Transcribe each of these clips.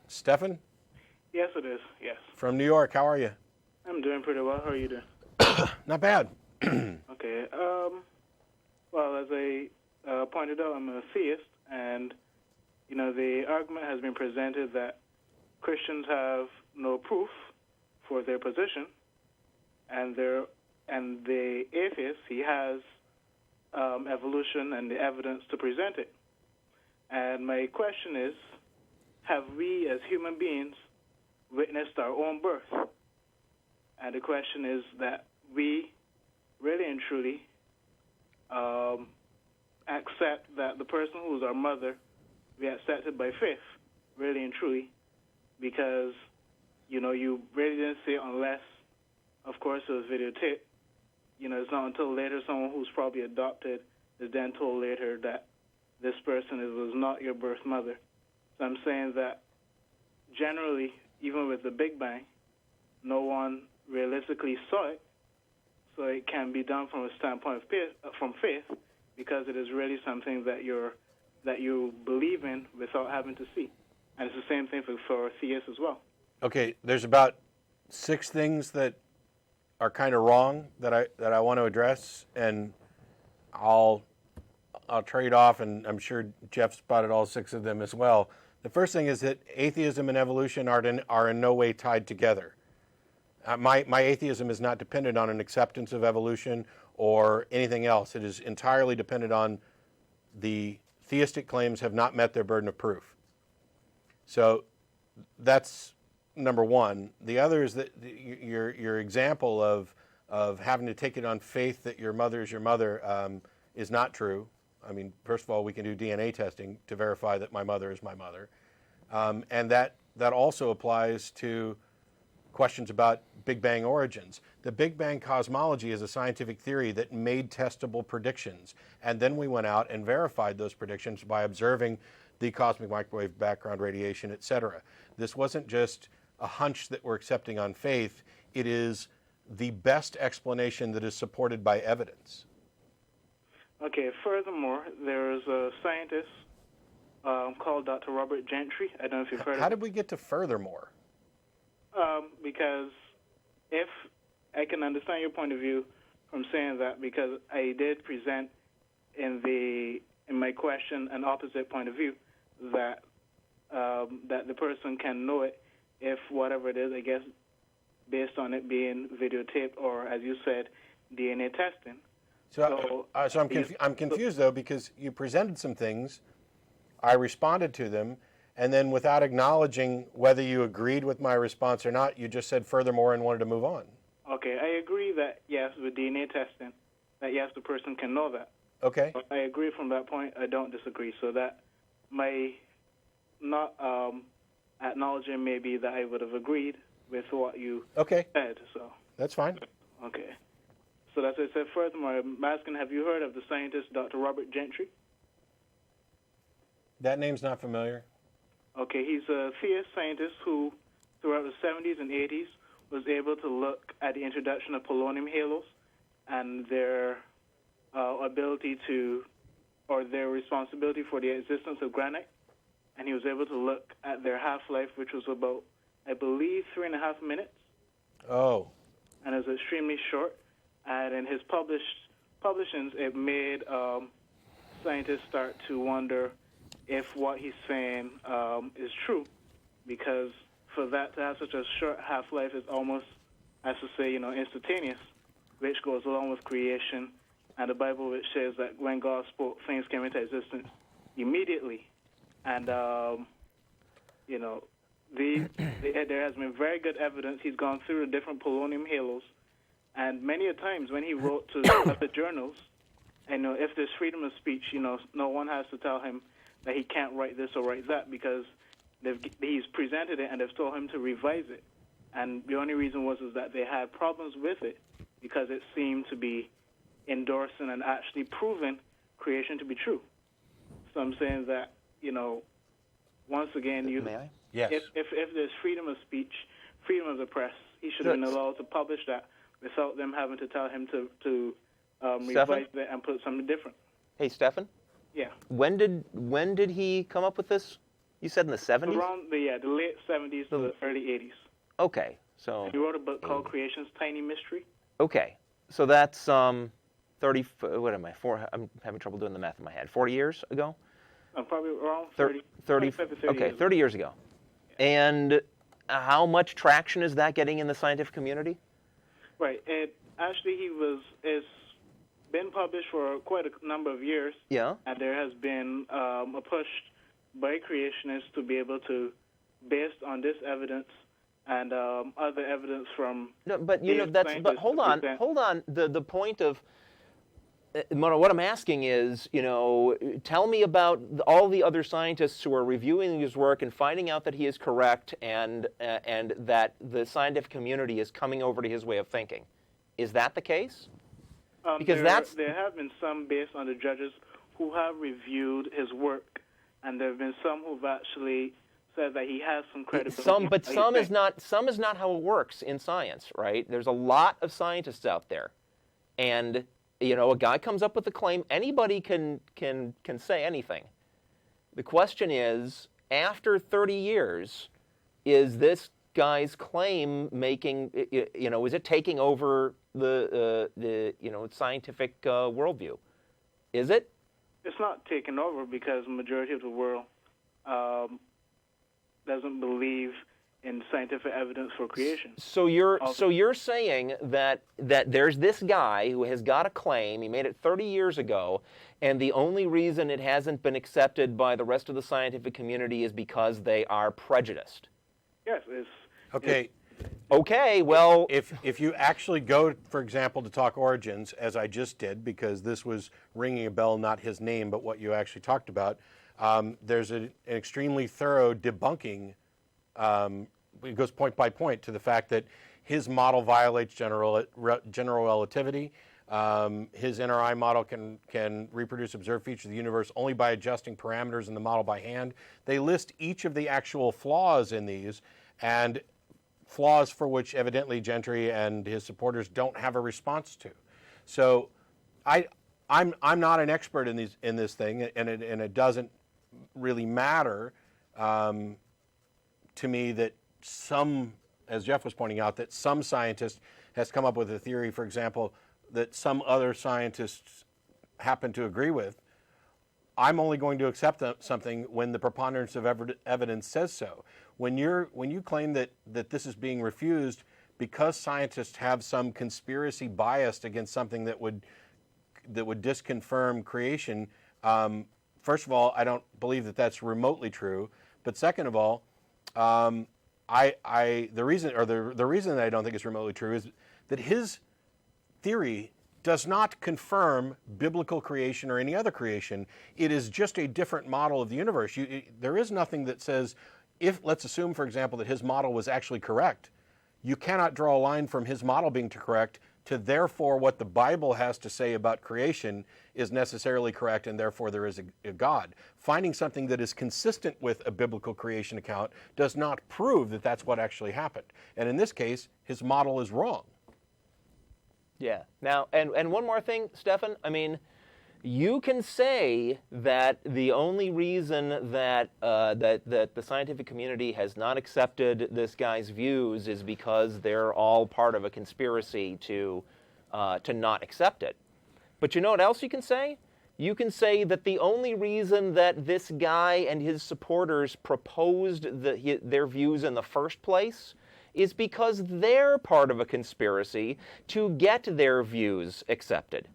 Stephan? Yes, it is. Yes. From New York. How are you? I'm doing pretty well. How are you doing? Not bad. Okay. Well, as I pointed out, I'm a theist, and the argument has been presented that Christians have no proof for their position, and the atheist, he has evolution and the evidence to present it. And my question is, have we as human beings witnessed our own birth? And the question is that we really and truly accept that the person who's our mother, we accept it by faith, really and truly, because, you really didn't see it unless, of course, it was videotaped. It's not until later someone who's probably adopted is then told later that this person was not your birth mother. So I'm saying that generally, even with the Big Bang, no one realistically saw it, so it can be done from a standpoint of from faith, because it is really something that you believe in without having to see. And it's the same thing for theists as well. Okay, there's about 6 things that are kind of wrong that I want to address, and I'll trade off, and I'm sure Jeff spotted all 6 of them as well. The first thing is that atheism and evolution are in no way tied together. My atheism is not dependent on an acceptance of evolution or anything else. It is entirely dependent on the theistic claims have not met their burden of proof. So that's number one. The other is that your example of having to take it on faith that your mother is your mother is not true. I mean, first of all, we can do DNA testing to verify that my mother is my mother. And that also applies to questions about Big Bang origins. The Big Bang cosmology is a scientific theory that made testable predictions. And then we went out and verified those predictions by observing the cosmic microwave background radiation, et cetera. This wasn't just a hunch that we're accepting on faith. It is the best explanation that is supported by evidence. Okay, furthermore, there's a scientist called Dr. Robert Gentry. I don't know if you've heard of him. How did we get to furthermore? Because if I can understand your point of view from saying that, because I did present in my question an opposite point of view, that the person can know it if whatever it is, I guess, based on it being videotaped or, as you said, DNA testing. So I'm confused, though, because you presented some things, I responded to them, and then without acknowledging whether you agreed with my response or not, you just said furthermore and wanted to move on. Okay, I agree that, yes, with DNA testing, that, yes, the person can know that. Okay. But I agree from that point. I don't disagree. So that my not acknowledging maybe that I would have agreed with what you said. So that's fine. Okay. So that's what I said. Furthermore, I'm asking, have you heard of the scientist Dr. Robert Gentry? That name's not familiar. Okay, he's a theist scientist who, throughout the 70s and 80s, was able to look at the introduction of polonium halos and their ability to, or their responsibility for the existence of granite. And he was able to look at their half-life, which was about, I believe, 3.5 minutes. Oh. And it was extremely short. And in his publishings, it made scientists start to wonder if what he's saying is true, because for that to have such a short half-life is almost, as to say, instantaneous, which goes along with creation, and the Bible which says that when God spoke, things came into existence immediately. And, there has been very good evidence. He's gone through the different polonium halos, and many a times when he wrote to the journals, if there's freedom of speech, no one has to tell him that he can't write this or write that, because he's presented it and they've told him to revise it. And the only reason was that they had problems with it because it seemed to be endorsing and actually proving creation to be true. So I'm saying that, once again, May I? Yes. If there's freedom of speech, freedom of the press, he should have been allowed to publish that without them having to tell him to revise it and put something different. Hey, Stephan? Yeah. When did he come up with this? You said in the 70s? Around the late 70s to the early 80s. Okay, so... He wrote a book called Creation's Tiny Mystery. Okay, so that's 30, what am I, I'm having trouble doing the math in my head, 40 years ago? Probably around 30 okay, years 30 years ago. Yeah. And how much traction is that getting in the scientific community? Right, actually it's been published for quite a number of years. Yeah. And there has been a push by creationists to be able to, based on this evidence and other evidence from... No, but but hold on. The point of what I'm asking is, tell me about all the other scientists who are reviewing his work and finding out that he is correct and that the scientific community is coming over to his way of thinking. Is that the case? Because there have been some based on the judges who have reviewed his work, and there have been some who've actually said that he has some credibility. Some is not how it works in science, right? There's a lot of scientists out there, and a guy comes up with a claim. Anybody can say anything. The question is, after 30 years, is this guy's claim making? Is it taking over the scientific worldview? Is it? It's not taken over because the majority of the world doesn't believe in scientific evidence for creation. So you're saying that there's this guy who has got a claim, he made it 30 years ago, and the only reason it hasn't been accepted by the rest of the scientific community is because they are prejudiced. Yes, okay. Okay, well... If you actually go, for example, to talk origins, as I just did, because this was ringing a bell, not his name, but what you actually talked about, there's an extremely thorough debunking. It goes point by point to the fact that his model violates general relativity. His NRI model can reproduce observed features of the universe only by adjusting parameters in the model by hand. They list each of the actual flaws in these, and flaws for which evidently Gentry and his supporters don't have a response to. So I'm not an expert in this thing, and it doesn't really matter to me that some, as Jeff was pointing out, that some scientist has come up with a theory, for example, that some other scientists happen to agree with. I'm only going to accept something when the preponderance of evidence says so. When you claim that this is being refused because scientists have some conspiracy bias against something that would disconfirm creation, first of all, I don't believe that that's remotely true. But second of all, the reason that I don't think it's remotely true is that his theory does not confirm biblical creation or any other creation. It is just a different model of the universe. There is nothing that says, let's assume, for example, that his model was actually correct. You cannot draw a line from his model being correct to therefore what the Bible has to say about creation is necessarily correct, and therefore there is a God. Finding something that is consistent with a biblical creation account does not prove that that's what actually happened. And in this case, his model is wrong. Yeah. Now, and one more thing, Stephan. I mean, you can say that the only reason that that the scientific community has not accepted this guy's views is because they're all part of a conspiracy to not accept it. But you know what else you can say? You can say that the only reason that this guy and his supporters proposed their views in the first place is because they're part of a conspiracy to get their views accepted.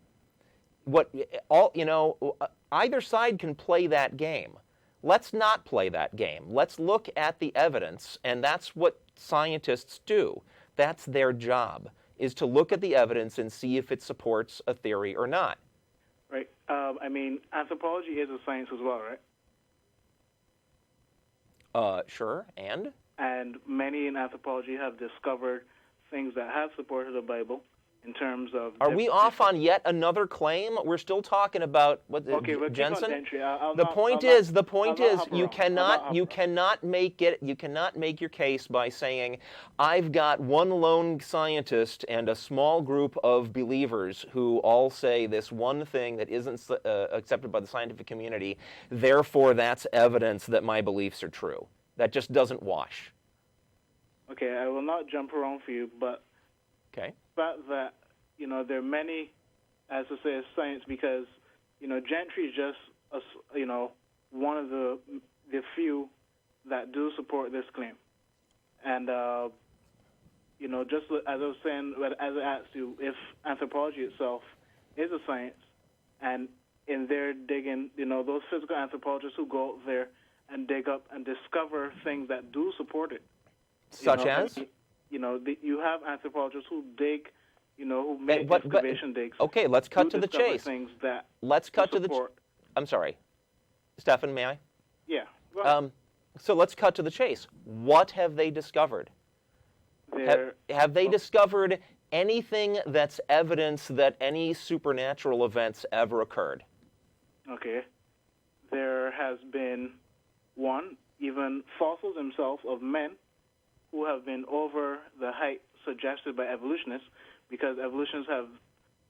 Either side can play that game. Let's not play that game. Let's look at the evidence, and that's what scientists do. That's their job, is to look at the evidence and see if it supports a theory or not. Right. Anthropology is a science as well, right? Sure. And? And many in anthropology have discovered things that have supported the Bible, in terms of. Are we off on yet another claim? We're still talking about what Okay, we'll keep on Jensen. Gentry. The point is, you cannot make your case by saying, I've got one lone scientist and a small group of believers who all say this one thing that isn't accepted by the scientific community. Therefore, that's evidence that my beliefs are true. That just doesn't wash. Okay, I will not jump around for you, but okay. The fact that there are many, as to say, science, because Gentry is just one of the few that do support this claim, and just as I was saying, as I asked you, if anthropology itself is a science, and in their digging, those physical anthropologists who go out there and dig up and discover things that do support it, such as, you have anthropologists who dig. Who make excavation digs. Okay, let's cut to the chase. Things that let's cut to the. I'm sorry, Stephan, may I? Yeah. Well, so let's cut to the chase. What have they discovered? Have they discovered anything that's evidence that any supernatural events ever occurred? Okay. There has been even fossils themselves of men who have been over the height suggested by evolutionists, because evolutionists have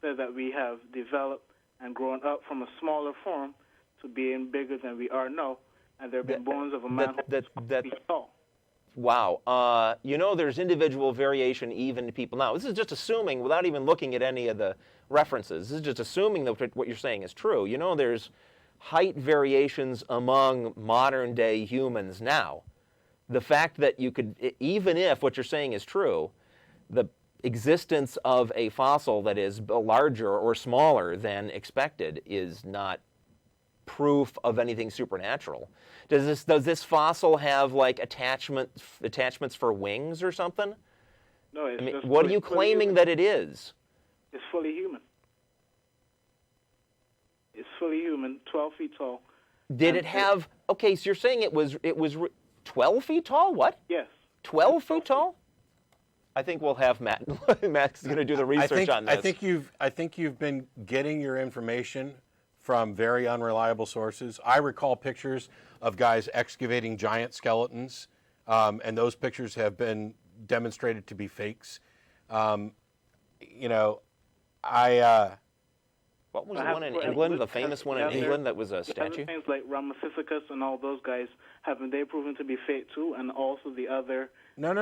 said that we have developed and grown up from a smaller form to being bigger than we are now, and there have been bones of a man who feet tall. Wow. There's individual variation even to people now. This is just assuming, without even looking at any of the references, this is just assuming that what you're saying is true. There's height variations among modern-day humans now. The fact that you could, even if what you're saying is true, the existence of a fossil that is larger or smaller than expected is not proof of anything supernatural. Does this fossil have like attachments for wings or something? No, it's what are you claiming that it is? It's fully human. It's fully human, 12 feet tall. Did it have? Okay, so you're saying it was 12 feet tall? What? Yes. 12 feet tall? I think we'll have Matt. Matt's going to do the research on this. I think you've been getting your information from very unreliable sources. I recall pictures of guys excavating giant skeletons, and those pictures have been demonstrated to be fakes. What was the one in England, the famous one in England that was a statue? Things like Ramapithecus and all those guys, haven't they proven to be fake too? And also the other No.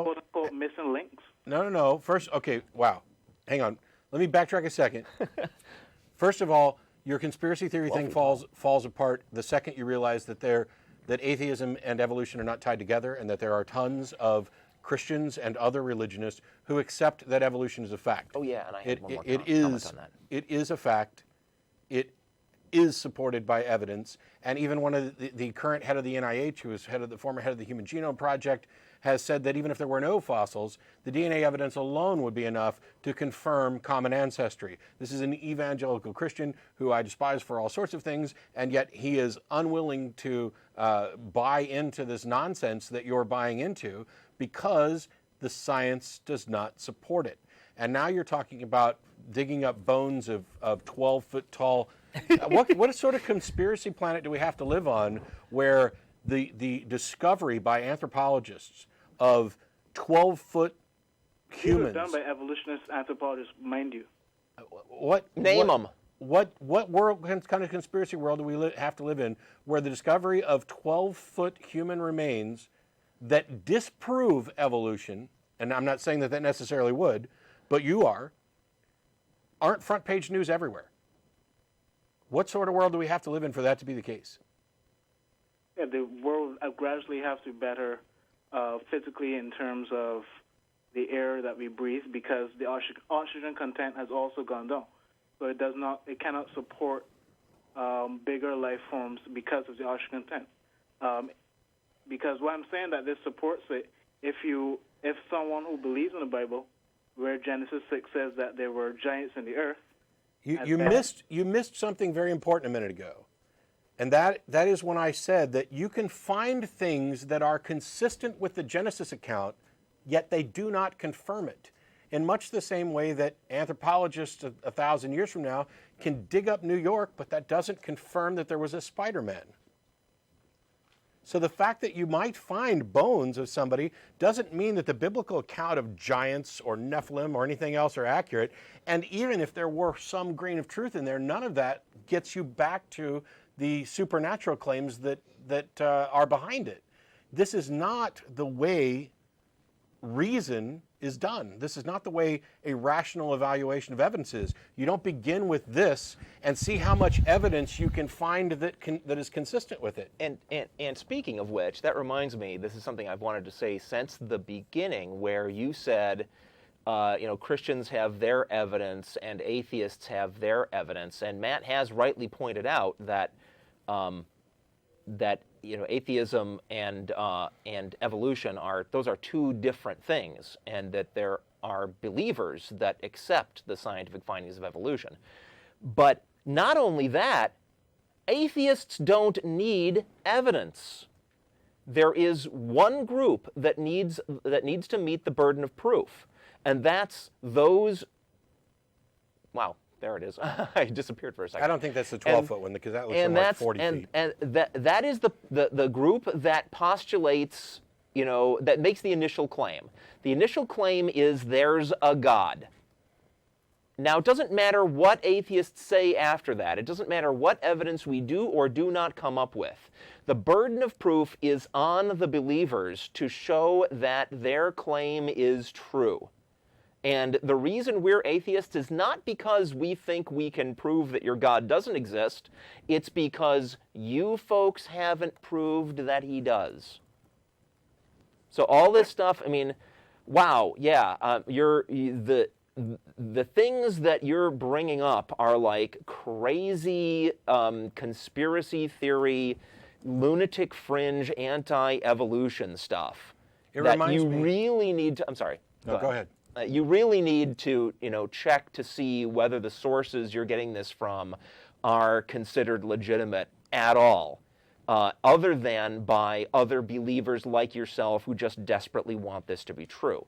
quote-unquote missing links? No. First, okay, wow. Hang on. Let me backtrack a second. First of all, your conspiracy theory thing falls apart the second you realize that atheism and evolution are not tied together, and that there are tons of Christians and other religionists who accept that evolution is a fact. Oh yeah, and I have one more comment on that. It is a fact. It is supported by evidence, and even one of the current head of the NIH, who is the former head of the Human Genome Project, has said that even if there were no fossils, the DNA evidence alone would be enough to confirm common ancestry. This is an evangelical Christian who I despise for all sorts of things, and yet he is unwilling to buy into this nonsense that you're buying into because the science does not support it. And now you're talking about digging up bones of 12-foot tall. What sort of conspiracy planet do we have to live on where the discovery by anthropologists of 12-foot humans. It was done by evolutionist anthropologists, mind you. Name them. What world, kind of conspiracy world do we have to live in where the discovery of 12-foot human remains that disprove evolution, and I'm not saying that necessarily would, but you aren't front page news everywhere? What sort of world do we have to live in for that to be the case? Yeah, the world gradually has to be better physically in terms of the air that we breathe, because the oxygen content has also gone down. So it cannot support bigger life forms because of the oxygen content. Because what I'm saying that this supports it, if someone who believes in the Bible, where Genesis 6 says that there were giants in the earth, you missed something very important a minute ago. And that is when I said that you can find things that are consistent with the Genesis account, yet they do not confirm it. in much the same way that anthropologists 1,000 years from now can dig up New York, but that doesn't confirm that there was a Spider-Man. So the fact that you might find bones of somebody doesn't mean that the biblical account of giants or Nephilim or anything else are accurate. And even if there were some grain of truth in there, none of that gets you back to the supernatural claims that are behind it. This is not the way reason is done. This is not the way a rational evaluation of evidence is. You don't begin with this and see how much evidence you can find that is consistent with it. And speaking of which, that reminds me, this is something I've wanted to say since the beginning, where you said, Christians have their evidence and atheists have their evidence, and Matt has rightly pointed out that atheism and evolution are two different things, and that there are believers that accept the scientific findings of evolution. But not only that, atheists don't need evidence. There is one group that needs to meet the burden of proof, and that's those. Wow. There it is. I disappeared for a second. I don't think that's the 12-foot one, because that looks like 40 feet. And that is the group that postulates, that makes the initial claim. The initial claim is there's a God. Now, it doesn't matter what atheists say after that. It doesn't matter what evidence we do or do not come up with. The burden of proof is on the believers to show that their claim is true. And the reason we're atheists is not because we think we can prove that your God doesn't exist. It's because you folks haven't proved that he does. So all this stuff, wow, yeah, the things that you're bringing up are like crazy conspiracy theory, lunatic fringe, anti-evolution stuff. It reminds me. Really need to. I'm sorry. No, go ahead. You really need to, check to see whether the sources you're getting this from are considered legitimate at all, other than by other believers like yourself who just desperately want this to be true.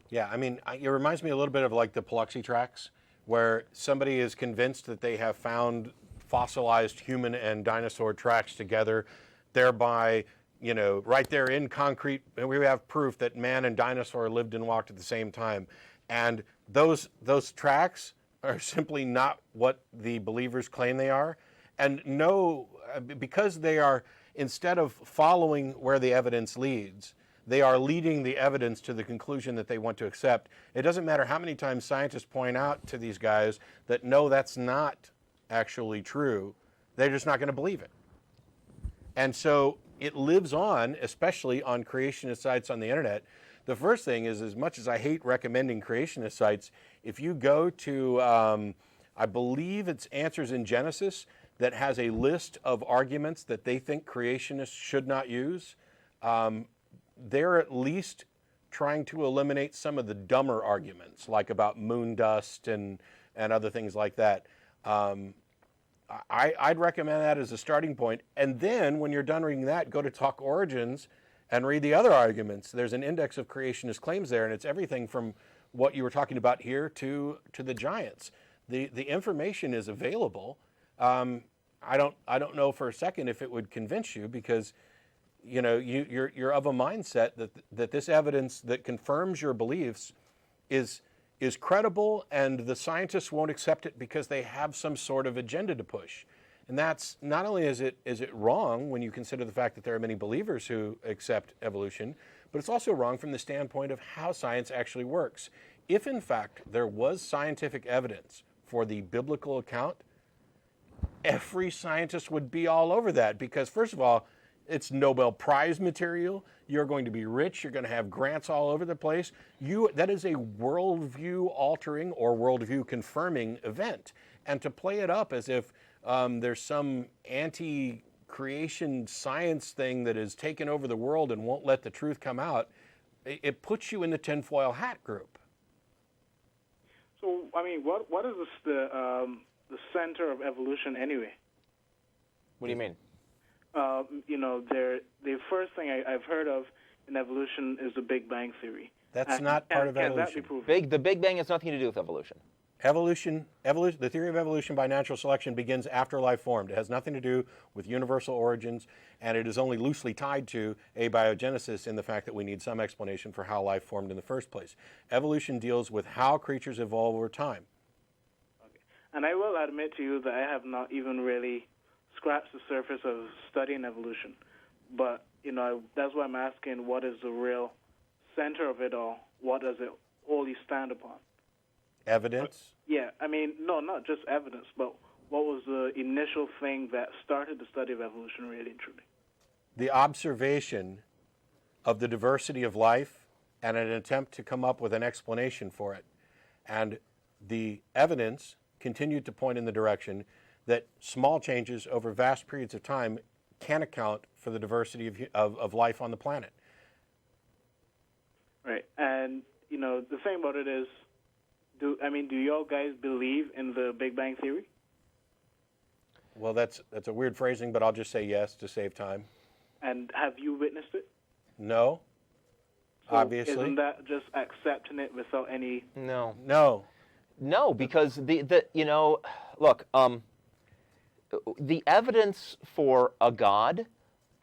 Yeah, it reminds me a little bit of like the Biloxi tracks, where somebody is convinced that they have found fossilized human and dinosaur tracks together, thereby right there in concrete, we have proof that man and dinosaur lived and walked at the same time. And those tracks are simply not what the believers claim they are. And because they are, instead of following where the evidence leads, they are leading the evidence to the conclusion that they want to accept. It doesn't matter how many times scientists point out to these guys that, no, that's not actually true. They're just not going to believe it. And so it lives on, especially on creationist sites on the internet. The first thing is, as much as I hate recommending creationist sites, if you go to, I believe it's Answers in Genesis, that has a list of arguments that they think creationists should not use, they're at least trying to eliminate some of the dumber arguments, like about moon dust and other things like that. I'd recommend that as a starting point. And then when you're done reading that, go to Talk Origins and read the other arguments. There's an index of creationist claims there, and it's everything from what you were talking about here to the giants. The information is available. I don't know for a second if it would convince you, because you're of a mindset that this evidence that confirms your beliefs is credible, and the scientists won't accept it because they have some sort of agenda to push. And that's not only is it wrong when you consider the fact that there are many believers who accept evolution, but it's also wrong from the standpoint of how science actually works. If in fact there was scientific evidence for the biblical account, every scientist would be all over that, because first of all, it's Nobel Prize material. You're going to be rich. You're going to have grants all over the place. That is a worldview altering or worldview confirming event. And to play it up as if there's some anti-creation science thing that has taken over the world and won't let the truth come out, it puts you in the tinfoil hat group. So, what is the center of evolution anyway? What do you mean? The first thing I've heard of in evolution evolution is the Big Bang Theory. That's not part of Can that be evolution. proven? The Big Bang has nothing to do with evolution. The theory of evolution by natural selection begins after life formed. It has nothing to do with universal origins, and it is only loosely tied to abiogenesis in the fact that we need some explanation for how life formed in the first place. Evolution deals with how creatures evolve over time. Okay. And I will admit to you that I have not even really scratched the surface of studying evolution. But, that's why I'm asking, what is the real center of it all? What does it wholly stand upon? Evidence? Yeah, no, not just evidence, but what was the initial thing that started the study of evolution really and truly? The observation of the diversity of life and an attempt to come up with an explanation for it. And the evidence continued to point in the direction that small changes over vast periods of time can account for the diversity of life on the planet. Right, and, the thing about it is, do y'all guys believe in the Big Bang Theory? Well, that's a weird phrasing, but I'll just say yes to save time. And have you witnessed it? No. So Obviously. Isn't that just accepting it without any... No. No, because look, the evidence for a God,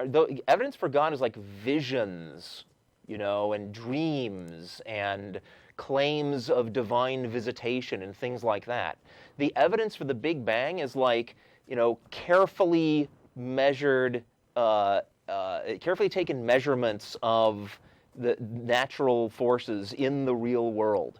the evidence for God is like visions, and dreams and claims of divine visitation and things like that. The evidence for the Big Bang is like, carefully measured, carefully taken measurements of the natural forces in the real world.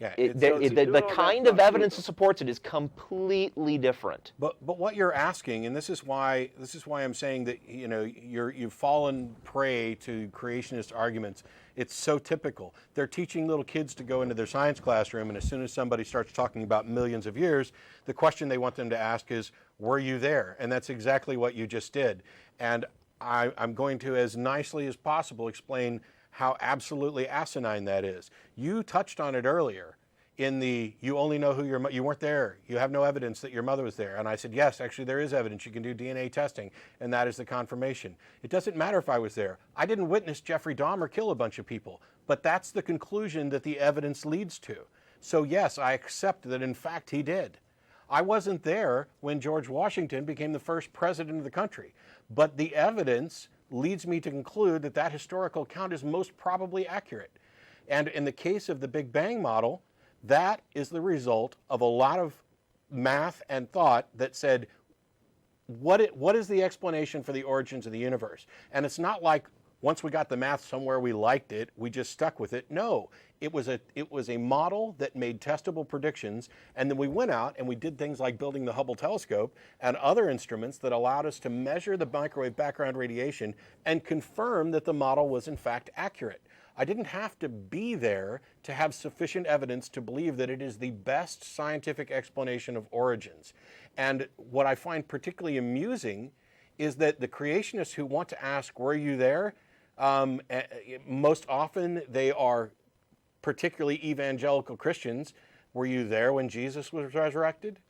Yeah, The kind of evidence that supports it is completely different. But what you're asking, and this is why I'm saying that you've fallen prey to creationist arguments. It's so typical. They're teaching little kids to go into their science classroom, and as soon as somebody starts talking about millions of years, the question they want them to ask is, "Were you there?" And that's exactly what you just did. And I'm going to, as nicely as possible, explain how absolutely asinine that is. You touched on it earlier in the, you only know who you weren't there. You have no evidence that your mother was there. And I said, yes, actually there is evidence. You can do DNA testing, and that is the confirmation. It doesn't matter if I was there. I didn't witness Jeffrey Dahmer kill a bunch of people, but that's the conclusion that the evidence leads to. So yes, I accept that in fact he did. I wasn't there when George Washington became the first president of the country, but the evidence leads me to conclude that that historical account is most probably accurate. And in the case of the Big Bang model, that is the result of a lot of math and thought that said, what is the explanation for the origins of the universe? And it's not like once we got the math somewhere we liked it, we just stuck with it. No, it was a model that made testable predictions, and then we went out and we did things like building the Hubble telescope and other instruments that allowed us to measure the microwave background radiation and confirm that the model was in fact accurate. I didn't have to be there to have sufficient evidence to believe that it is the best scientific explanation of origins. And what I find particularly amusing is that the creationists who want to ask, were you there? Most often they are particularly evangelical Christians. Were you there when Jesus was resurrected?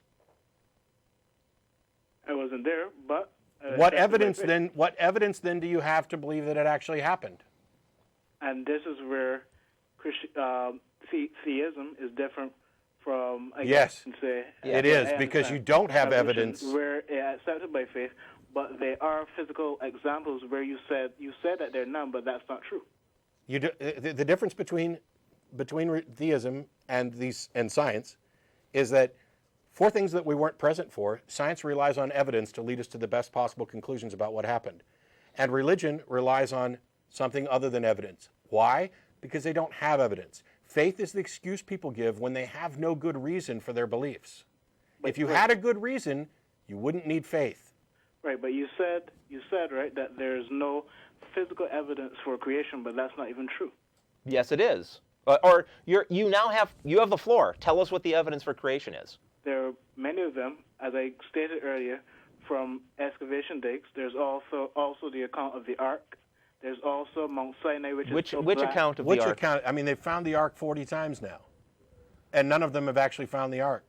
I wasn't there, but... What evidence then do you have to believe that it actually happened? And this is where theism is different from, I guess, you can say. It is, because you don't have evidence. Where it's accepted by faith, but there are physical examples where you said that there are none, but that's not true. The difference between theism and science is that for things that we weren't present for, science relies on evidence to lead us to the best possible conclusions about what happened. And religion relies on something other than evidence. Why? Because they don't have evidence. Faith is the excuse people give when they have no good reason for their beliefs. If you had a good reason, you wouldn't need faith. Right, but you said right that there's no physical evidence for creation, but that's not even true. Yes, it is. Or you have the floor. Tell us what the evidence for creation is. There are many of them, as I stated earlier, from excavation digs. There's also the account of the Ark. There's also Mount Sinai, which account of the Ark? I mean, they've found the Ark 40 times now, and none of them have actually found the Ark.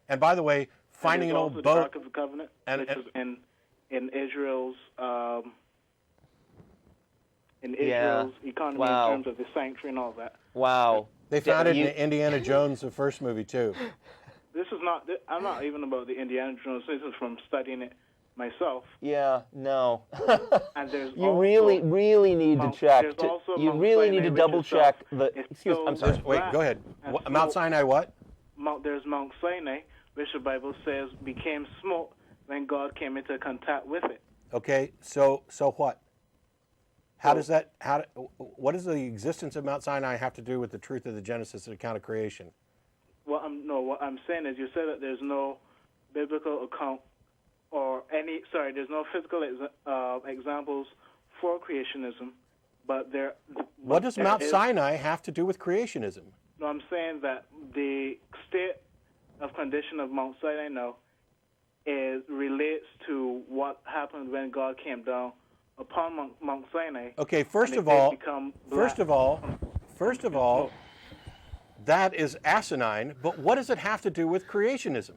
And by the way, finding an old boat. The Ark of the Covenant, which is in Israel's in Israel's economy in terms of the sanctuary and all that. Wow. They found it in Indiana Jones, the first movie, too. This is not, I'm not even about the Indiana Jones. This is from studying it myself. Yeah, no. And there's You really need to check. You really need to double check the. Excuse me, I'm sorry. Wait, go ahead. Mount Sinai what? There's Mount Sinai, which the Bible says became smoke when God came into contact with it. Okay, so what? What does the existence of Mount Sinai have to do with the truth of the Genesis account of creation? What I'm saying is you said that there's no biblical account there's no physical examples for creationism, but there. What does Mount Sinai have to do with creationism? No, I'm saying that the state of condition of Mount Sinai now relates to what happened when God came down upon Mount Sinai. Okay, first of all, that is asinine, but what does it have to do with creationism?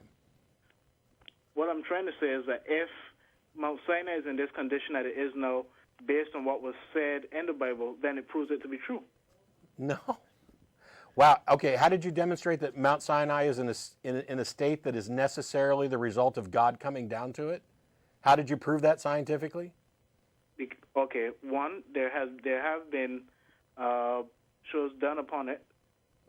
What I'm trying to say is that if Mount Sinai is in this condition that it is now, based on what was said in the Bible, then it proves it to be true. No. Wow. Okay. How did you demonstrate that Mount Sinai is in a state that is necessarily the result of God coming down to it? How did you prove that scientifically? Okay. One, there have been shows done upon it.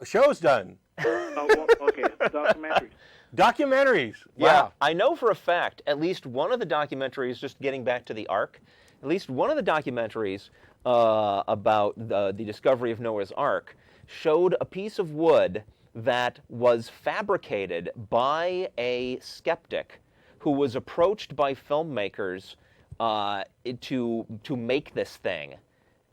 Shows done. Okay. Documentaries. Documentaries. Wow. Yeah, I know for a fact at least one of the documentaries, just getting back to the Ark, at least one of the documentaries about the discovery of Noah's Ark showed a piece of wood that was fabricated by a skeptic who was approached by filmmakers to make this thing.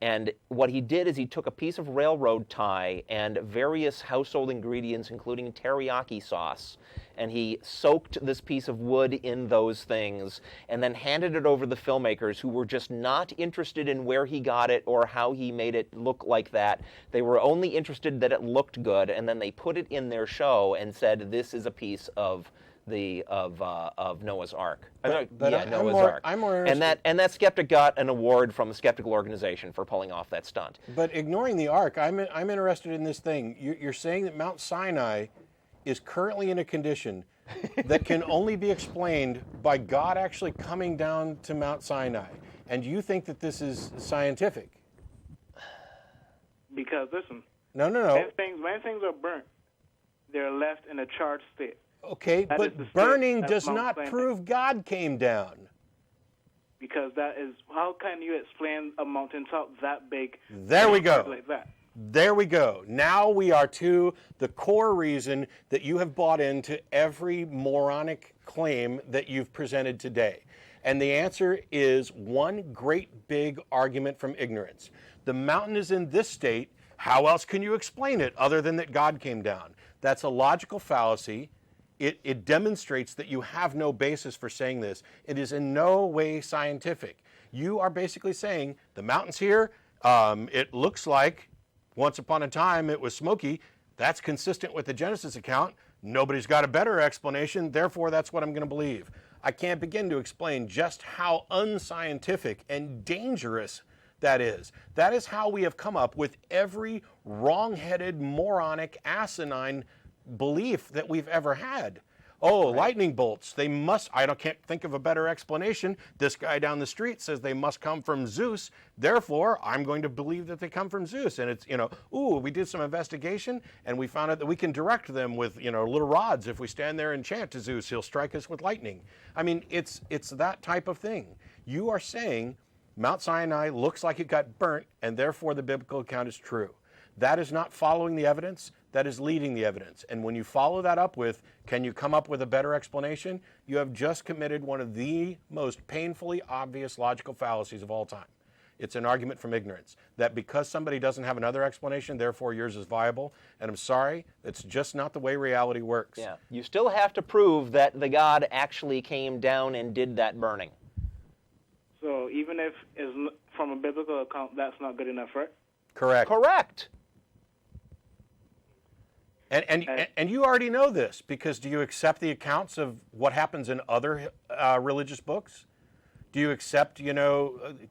And what he did is he took a piece of railroad tie and various household ingredients, including teriyaki sauce, and he soaked this piece of wood in those things and then handed it over to the filmmakers, who were just not interested in where he got it or how he made it look like that. They were only interested that it looked good, and then they put it in their show and said, this is a piece of Noah's Ark. Noah's Ark. I'm more interested. And that skeptic got an award from a skeptical organization for pulling off that stunt. But ignoring the Ark, I'm interested in this thing. You're saying that Mount Sinai is currently in a condition that can only be explained by God actually coming down to Mount Sinai. And you think that this is scientific? Because listen. No. When things are burnt, they're left in a charged state. Okay, but burning does not prove God came down. Because that is, how can you explain a mountaintop that big? There we go. Like that? There we go. Now we are to the core reason that you have bought into every moronic claim that you've presented today. And the answer is one great big argument from ignorance. The mountain is in this state. How else can you explain it other than that God came down? That's a logical fallacy. It demonstrates that you have no basis for saying this. It is in no way scientific. You are basically saying the mountain's here. It looks like once upon a time it was smoky. That's consistent with the Genesis account. Nobody's got a better explanation. Therefore, that's what I'm going to believe. I can't begin to explain just how unscientific and dangerous that is. That is how we have come up with every wrong-headed, moronic, asinine belief that we've ever had. Oh, right. Lightning bolts, they must, can't think of a better explanation. This guy down the street says they must come from Zeus, therefore I'm going to believe that they come from Zeus. And it's, we did some investigation and we found out that we can direct them with, little rods. If we stand there and chant to Zeus, he'll strike us with lightning. I mean, it's that type of thing. You are saying Mount Sinai looks like it got burnt and therefore the biblical account is true. That is not following the evidence, that is leading the evidence. And when you follow that up with, can you come up with a better explanation? You have just committed one of the most painfully obvious logical fallacies of all time. It's an argument from ignorance, that because somebody doesn't have another explanation, therefore yours is viable. And I'm sorry, that's just not the way reality works. Yeah, you still have to prove that the God actually came down and did that burning. So even if it's from a biblical account, that's not good enough, right? Correct. Correct. And you already know this, because do you accept the accounts of what happens in other religious books? Do you accept,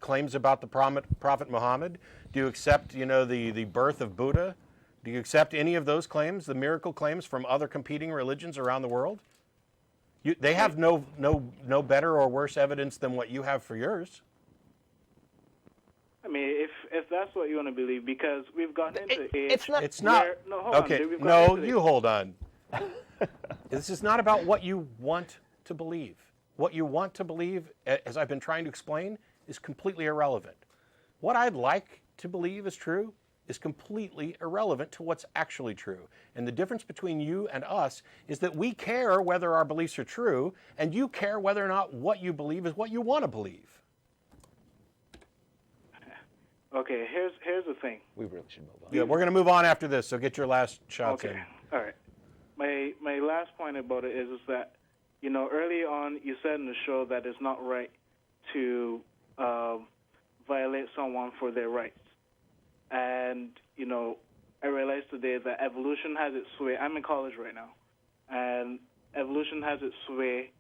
claims about the Prophet Muhammad? Do you accept, the birth of Buddha? Do you accept any of those claims, the miracle claims from other competing religions around the world? They have no better or worse evidence than what you have for yours. I mean, if that's what you want to believe, because we've gotten into it's not. It's not. No, hold Okay. on. We've gotten No, into you hold on. This is not about what you want to believe. What you want to believe, as I've been trying to explain, is completely irrelevant. What I'd like to believe is true is completely irrelevant to what's actually true. And the difference between you and us is that we care whether our beliefs are true, and you care whether or not what you believe is what you want to believe. Okay, here's the thing. We really should move on. Yeah, we're going to move on after this, so get your last shots in. Okay, all right. My last point about it is that, early on you said in the show that it's not right to violate someone for their rights. And, I realized today that evolution has its sway. I'm in college right now. And evolution has its sway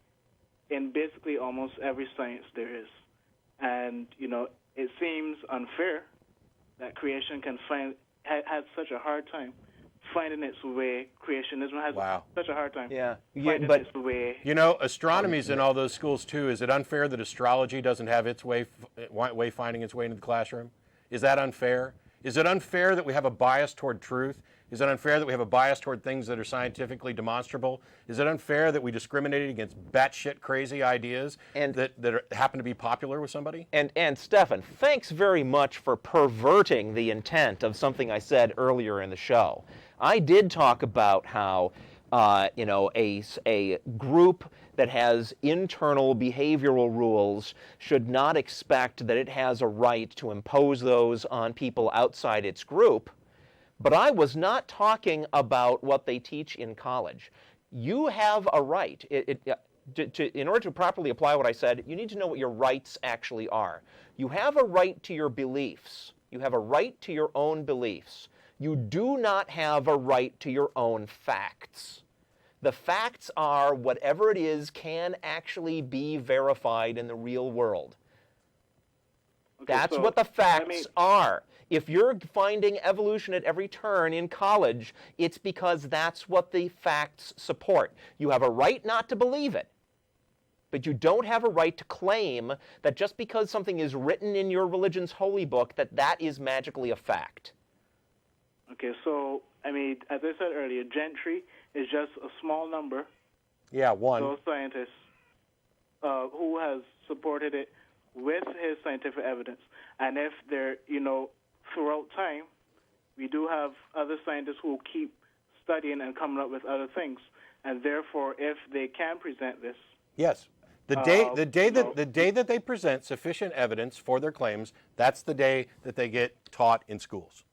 in basically almost every science there is. And, it seems unfair that creation had such a hard time finding its way. Creationism has such a hard time finding its way. Astronomy's in all those schools too. Is it unfair that astrology doesn't have its way finding its way into the classroom? Is that unfair? Is it unfair that we have a bias toward truth? Is it unfair that we have a bias toward things that are scientifically demonstrable? Is it unfair that we discriminated against batshit crazy ideas that happen to be popular with somebody? And Stephan, thanks very much for perverting the intent of something I said earlier in the show. I did talk about how a group that has internal behavioral rules should not expect that it has a right to impose those on people outside its group. But I was not talking about what they teach in college. You have a right. In order to properly apply what I said, you need to know what your rights actually are. You have a right to your beliefs. You have a right to your own beliefs. You do not have a right to your own facts. The facts are whatever it is can actually be verified in the real world. Okay, that's what the facts are. If you're finding evolution at every turn in college, it's because that's what the facts support. You have a right not to believe it, but you don't have a right to claim that just because something is written in your religion's holy book, that is magically a fact. Okay, so, as I said earlier, Gentry is just a small number. Yeah, one. Those scientists who has supported it with his scientific evidence. And if they're, throughout time, we do have other scientists who keep studying and coming up with other things. And therefore, if they can present this... Yes. The day that they present sufficient evidence for their claims, that's the day that they get taught in schools.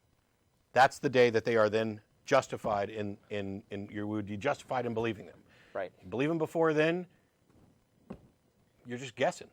That's the day that they are then justified you would be justified in believing them. Right. You believe them before then, you're just guessing.